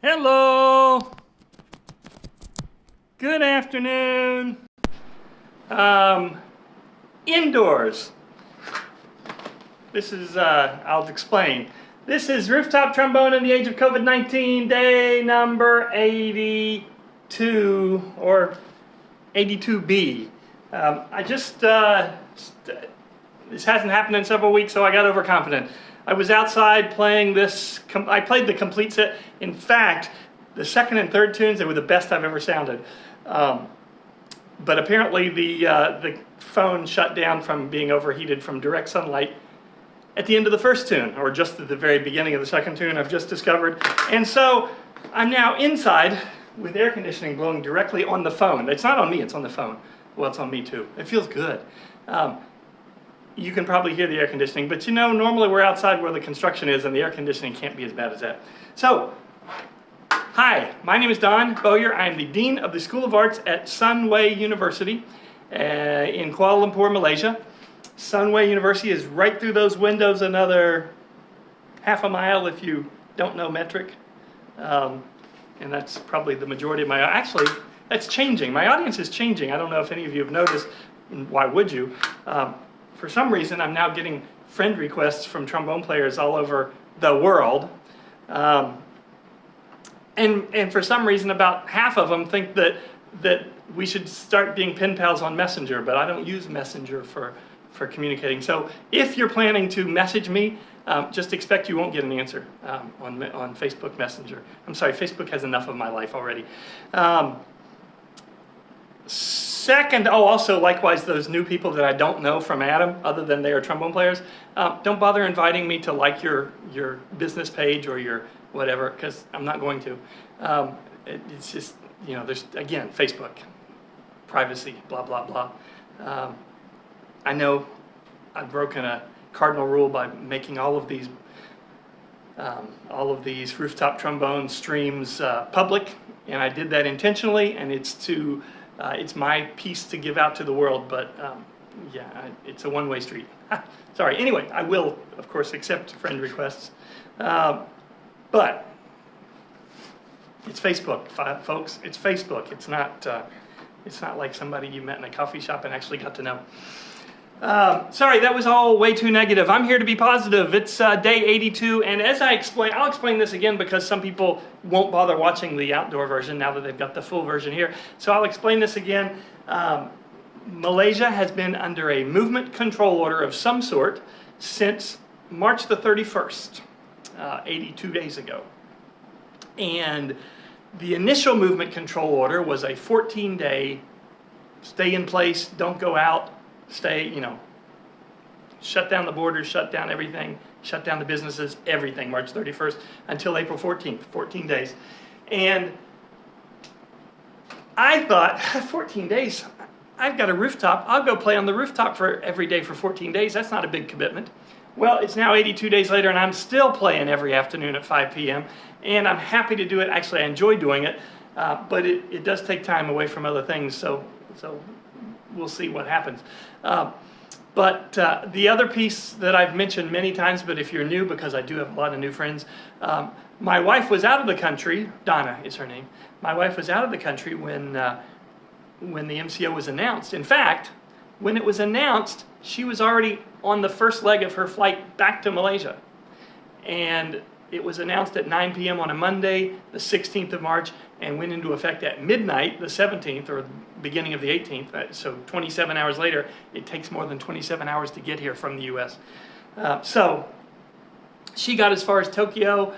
Hello. Good afternoon. Indoors. This is, I'll explain. This is Rooftop Trombone in the age of COVID-19, day number 82, or 82B. This hasn't happened in several weeks, so I got overconfident. I was outside playing this, I played the complete set. In fact, the second and third tunes, they were the best I've ever sounded. But apparently the phone shut down from being overheated from direct sunlight at the end of the first tune, or just at the very beginning of the second tune, I've just discovered. And so I'm now inside with air conditioning blowing directly on the phone. It's not on me, it's on the phone. Well, it's on me too. It feels good. You can probably hear the air conditioning, but you know, normally we're outside where the construction is and the air conditioning can't be as bad as that. So, hi, my name is Don Bowyer. I am the Dean of the School of Arts at Sunway University in Kuala Lumpur, Malaysia. Sunway University is right through those windows, another half a mile if you don't know metric. And that's probably the majority of actually, that's changing. My audience is changing. I don't know if any of you have noticed. Why would you? For some reason, I'm now getting friend requests from trombone players all over the world. And for some reason, about half of them think that we should start being pen pals on Messenger, but I don't use Messenger for communicating. So if you're planning to message me, just expect you won't get an answer on Facebook Messenger. I'm sorry, Facebook has enough of my life already. Second, also likewise, those new people that I don't know from Adam, other than they are trombone players, don't bother inviting me to like your business page or your whatever, because I'm not going to. It's just, you know, there's, again, Facebook, privacy, blah, blah, blah. I know I've broken a cardinal rule by making all of these rooftop trombone streams public, and I did that intentionally, and it's my piece to give out to the world, but yeah, it's a one-way street. Sorry. Anyway, I will, of course, accept friend requests, but it's Facebook, folks. It's Facebook. It's not like somebody you met in a coffee shop and actually got to know. Sorry, that was all way too negative. I'm here to be positive. It's day 82, and as I'll explain this again because some people won't bother watching the outdoor version now that they've got the full version here. So I'll explain this again. Malaysia has been under a movement control order of some sort since March the 31st, 82 days ago. And the initial movement control order was a 14-day stay in place, don't go out, stay, you know, shut down the borders, shut down everything, shut down the businesses, everything, March 31st until April 14th, 14 days. And I thought, 14 days, I've got a rooftop, I'll go play on the rooftop for every day for 14 days, that's not a big commitment. Well, it's now 82 days later and I'm still playing every afternoon at 5 p.m. and I'm happy to do it. Actually, I enjoy doing it, but it does take time away from other things, so we'll see what happens. But the other piece that I've mentioned many times, but if you're new, because I do have a lot of new friends, my wife was out of the country, Donna is her name, my wife was out of the country when the MCO was announced. In fact, when it was announced, she was already on the first leg of her flight back to Malaysia. And it was announced at 9 p.m. on a Monday, the 16th of March, and went into effect at midnight, the 17th, or the beginning of the 18th. So 27 hours later, it takes more than 27 hours to get here from the U.S. So she got as far as Tokyo.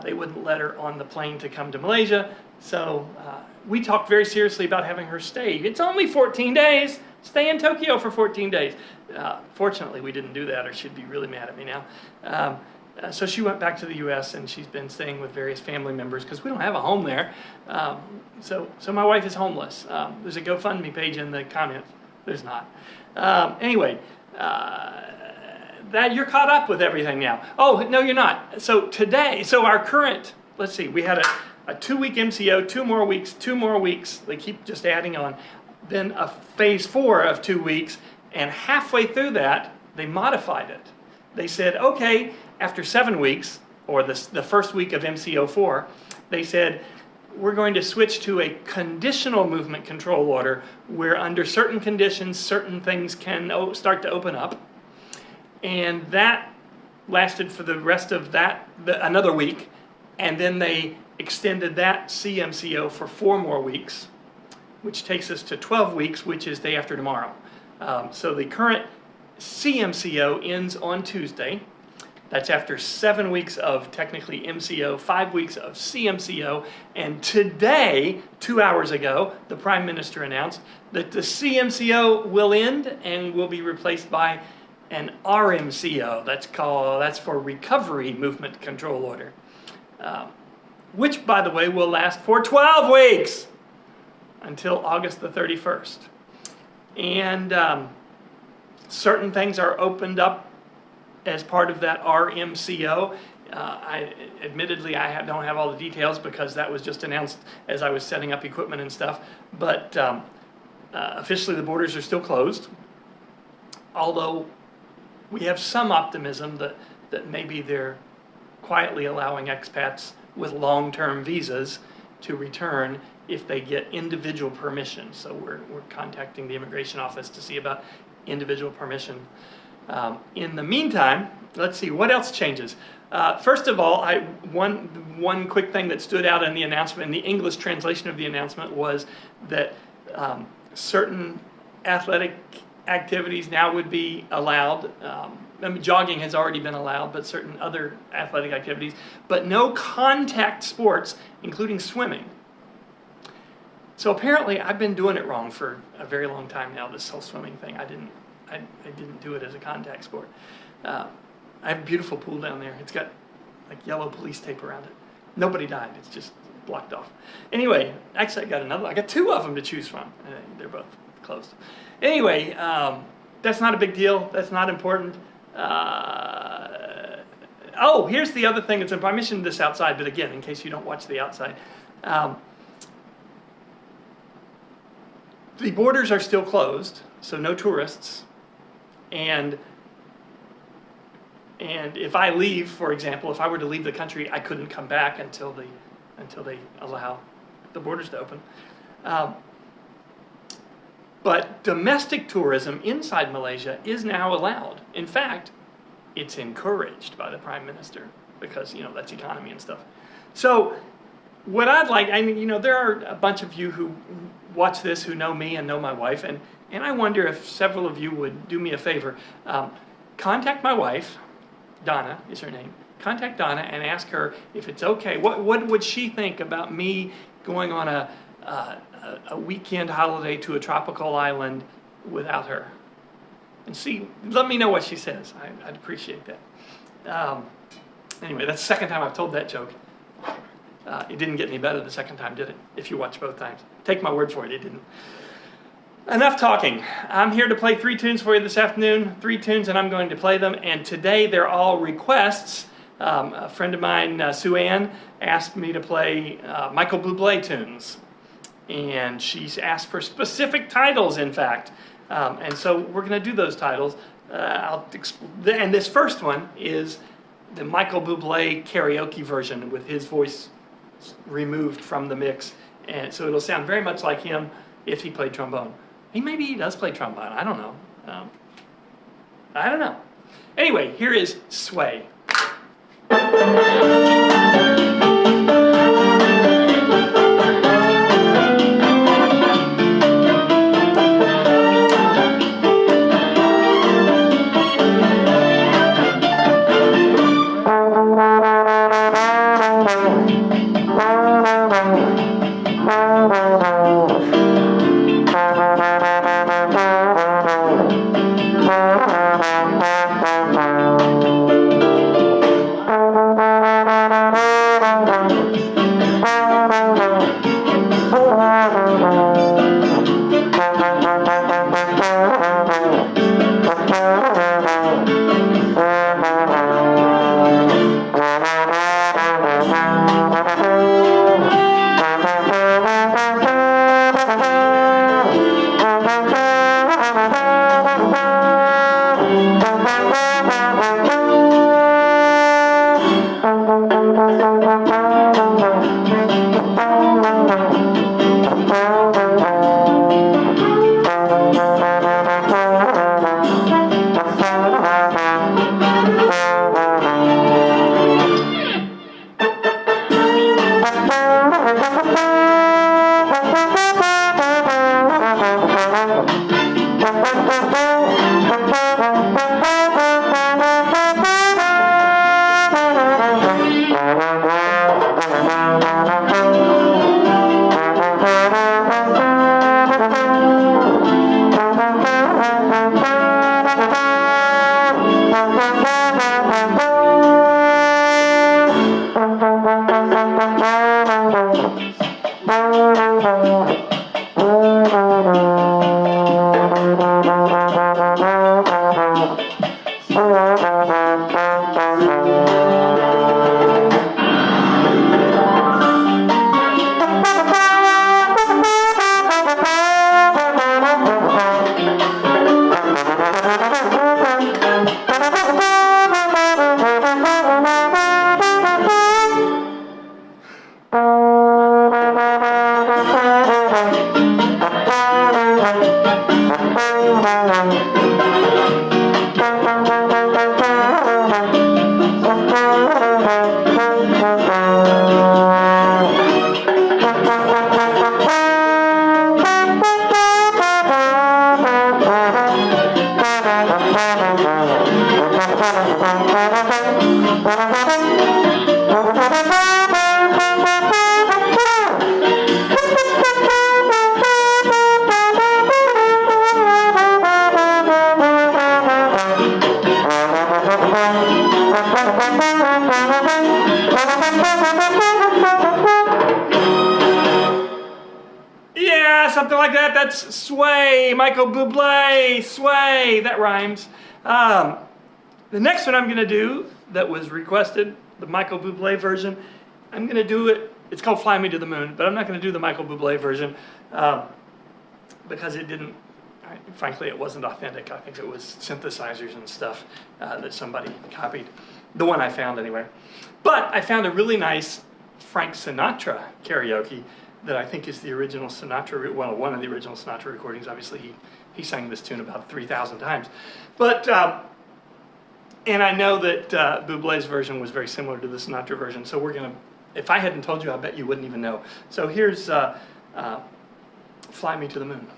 They wouldn't let her on the plane to come to Malaysia. So we talked very seriously about having her stay. It's only 14 days. Stay in Tokyo for 14 days. Fortunately, we didn't do that, or she'd be really mad at me now. So she went back to the U.S. and she's been staying with various family members because we don't have a home there. So my wife is homeless. There's a GoFundMe page in the comments. There's not. Anyway, that you're caught up with everything now. Oh, no, you're not. So today, our current, let's see, we had a 2-week MCO, 2 more weeks. They keep just adding on. Then a phase 4 of 2 weeks, and halfway through that, they modified it. They said, okay, after 7 weeks, or the first week of MCO4, they said, we're going to switch to a conditional movement control order where under certain conditions, certain things can start to open up. And that lasted for the rest of another week. And then they extended that CMCO for 4 more weeks, which takes us to 12 weeks, which is day after tomorrow. So the current CMCO ends on Tuesday. That's after 7 weeks of technically MCO, 5 weeks of CMCO, and today, 2 hours ago, the Prime Minister announced that the CMCO will end and will be replaced by an RMCO. That's for Recovery Movement Control Order, which, by the way, will last for 12 weeks until August the 31st. And certain things are opened up as part of that RMCO. Admittedly, I don't have all the details because that was just announced as I was setting up equipment and stuff. But officially, the borders are still closed. Although we have some optimism that maybe they're quietly allowing expats with long-term visas to return if they get individual permission. So we're contacting the immigration office to see about individual permission. In the meantime, let's see, what else changes? First of all, one quick thing that stood out in the announcement, in the English translation of the announcement, was that certain athletic activities now would be allowed. Jogging has already been allowed, but certain other athletic activities, but no contact sports, including swimming. So apparently I've been doing it wrong for a very long time now, this whole swimming thing. I didn't do it as a contact sport. I have a beautiful pool down there. It's got like yellow police tape around it. Nobody died. It's just blocked off. Anyway, actually I got 2 of them to choose from. They're both closed. Anyway, that's not a big deal. That's not important. Here's the other thing that's important. I mentioned this outside, but again, in case you don't watch the outside. The borders are still closed, so no tourists. And if I leave, for example, if I were to leave the country, I couldn't come back until they allow the borders to open. But domestic tourism inside Malaysia is now allowed. In fact, it's encouraged by the Prime Minister because, that's economy and stuff. So what I'd like, there are a bunch of you who watch this who know me and know my wife, and I wonder if several of you would do me a favor. Contact my wife, Donna is her name. Contact Donna and ask her if it's okay. What would she think about me going on a weekend holiday to a tropical island without her? And let me know what she says. I'd appreciate that. Anyway, that's the second time I've told that joke. It didn't get any better the second time, did it? If you watch both times. Take my word for it, it didn't. Enough talking. I'm here to play 3 tunes for you this afternoon. 3 tunes, and I'm going to play them. And today they're all requests. A friend of mine, Sue Ann, asked me to play Michael Bublé tunes. And she's asked for specific titles, in fact. And so we're going to do those titles. And this first one is the Michael Bublé karaoke version with his voice removed from the mix. And so it'll sound very much like him if he played trombone. Maybe he does play trombone. I don't know. Anyway, here is Sway. Yeah, something like that. That's Sway, Michael Bublé, Sway. That rhymes. The next one I'm going to do that was requested, the Michael Bublé version, I'm going to do it. It's called Fly Me to the Moon, but I'm not going to do the Michael Bublé version because it didn't, frankly, it wasn't authentic. I think it was synthesizers and stuff that somebody copied. The one I found anyway. But I found a really nice Frank Sinatra karaoke that I think is the original Sinatra, well, one of the original Sinatra recordings. Obviously, he sang this tune about 3,000 times. But, and I know that Bublé's version was very similar to the Sinatra version, so we're going to, if I hadn't told you, I bet you wouldn't even know. So here's Fly Me to the Moon.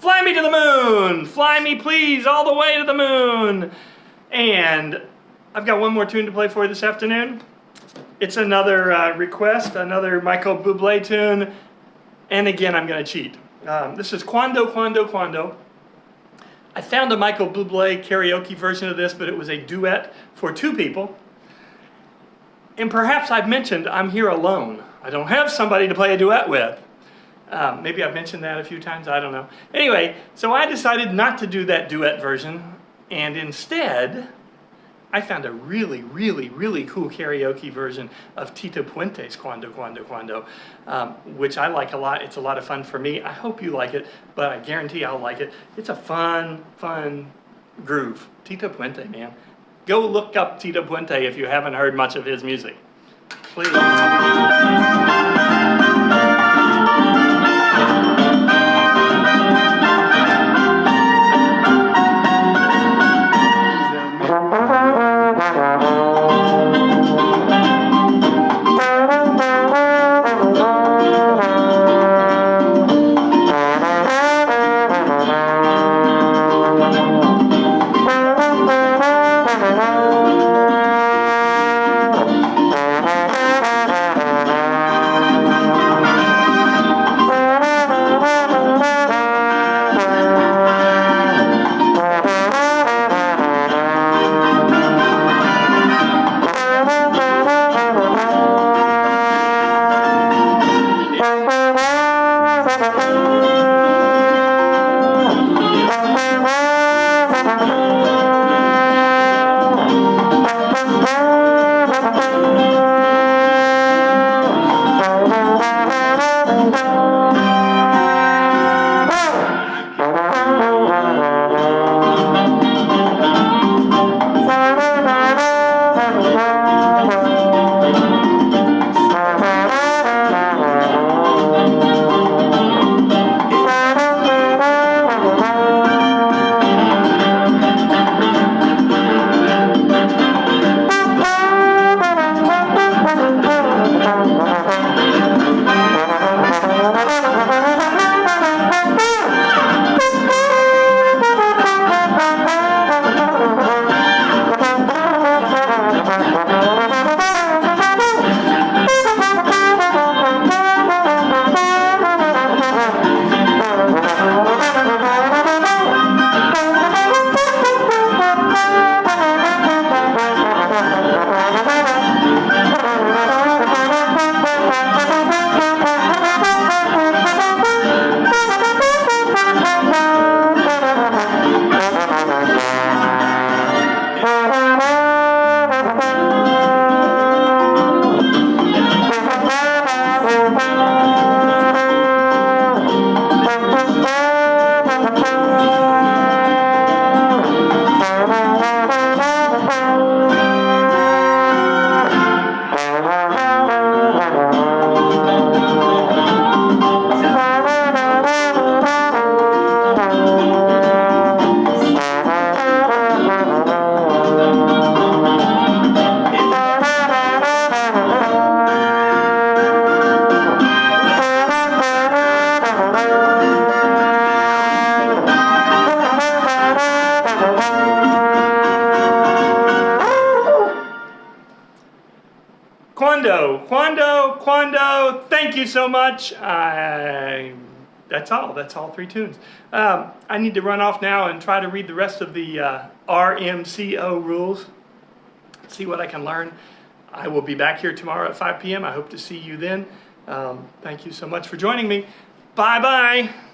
Fly me to the moon! Fly me, please, all the way to the moon! And I've got one more tune to play for you this afternoon. It's another request, another Michael Bublé tune. And again, I'm going to cheat. This is Quando, Quando, Quando. I found a Michael Bublé karaoke version of this, but it was a duet for two people. And perhaps I've mentioned I'm here alone. I don't have somebody to play a duet with. Maybe I've mentioned that a few times, I don't know. Anyway, so I decided not to do that duet version, and instead, I found a really, really, really cool karaoke version of Tito Puente's Quando, Quando, Quando, which I like a lot. It's a lot of fun for me. I hope you like it, but I guarantee I'll like it. It's a fun, fun groove. Tito Puente, man. Go look up Tito Puente if you haven't heard much of his music. Please. Quando. Thank you so much. That's all 3 tunes. I need to run off now and try to read the rest of the RMCO rules. See what I can learn. I will be back here tomorrow at 5 p.m. I hope to see you then. Thank you so much for joining me. Bye-bye.